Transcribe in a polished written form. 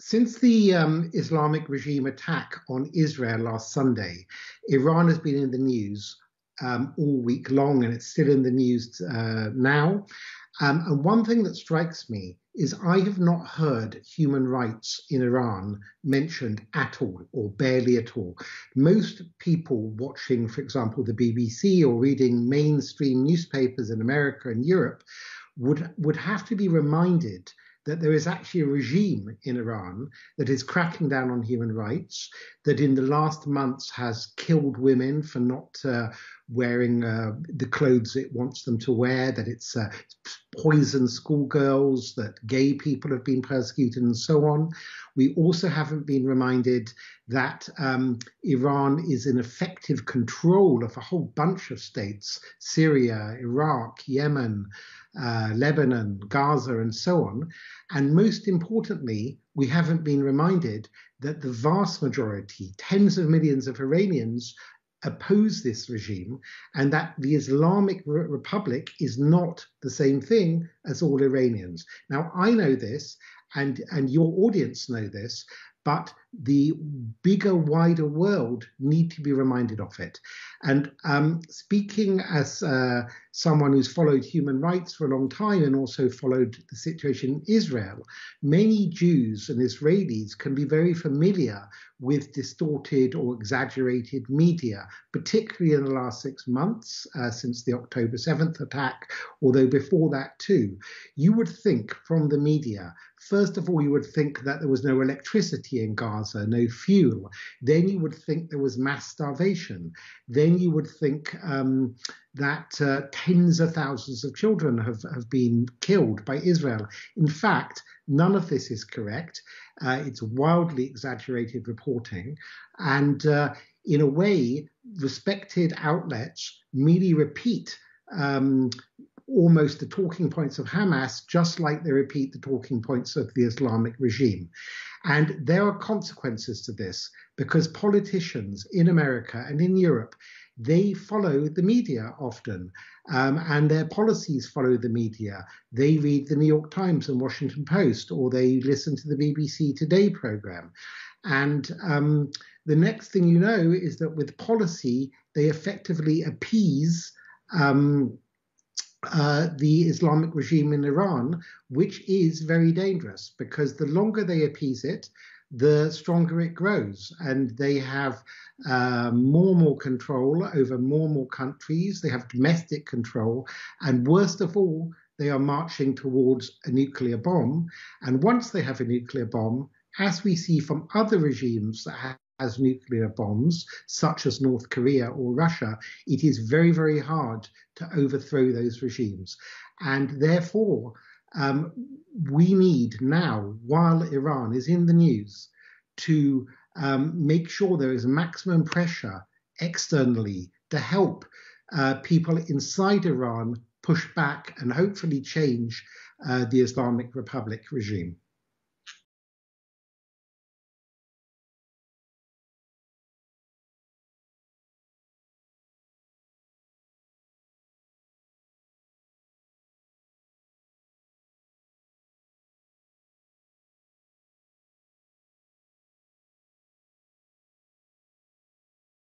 Since the Islamic regime attack on Israel last Sunday, Iran has been in the news all week long, and it's still in the news now. And one thing that strikes me is I have not heard human rights in Iran mentioned at all, or barely at all. Most people watching, for example, the BBC or reading mainstream newspapers in America and Europe would have to be reminded that there is actually a regime in Iran that is cracking down on human rights, that in the last months has killed women for not wearing the clothes it wants them to wear, that it's poisoned schoolgirls, that gay people have been persecuted, and so on. We also haven't been reminded that Iran is in effective control of a whole bunch of states: Syria, Iraq, Yemen, Lebanon, Gaza, and so on. And most importantly, we haven't been reminded that the vast majority, tens of millions of Iranians, oppose this regime, and that the Islamic Republic is not the same thing as all Iranians. Now, I know this, and your audience know this, but the bigger, wider world need to be reminded of it. And speaking as someone who's followed human rights for a long time and also followed the situation in Israel, many Jews and Israelis can be very familiar with distorted or exaggerated media, particularly in the last 6 months since the October 7th attack, although before that too. You would think from the media, first of all, you would think that there was no electricity in Gaza, no fuel. Then you would think there was mass starvation. Then you would think that tens of thousands of children have been killed by Israel. In fact, none of this is correct. It's wildly exaggerated reporting. And in a way, respected outlets merely repeat almost the talking points of Hamas, just like they repeat the talking points of the Islamic regime. And there are consequences to this, because politicians in America and in Europe, they follow the media often, and their policies follow the media. They read the New York Times and Washington Post, or they listen to the BBC Today program. And the next thing you know is that with policy, they effectively appease the Islamic regime in Iran, which is very dangerous, because the longer they appease it, the stronger it grows. And they have more and more control over more and more countries. They have domestic control. And worst of all, they are marching towards a nuclear bomb. And once they have a nuclear bomb, as we see from other regimes that has nuclear bombs, such as North Korea or Russia, it is very, very hard to overthrow those regimes. And therefore, we need now, while Iran is in the news, to make sure there is maximum pressure externally to help people inside Iran push back and hopefully change the Islamic Republic regime.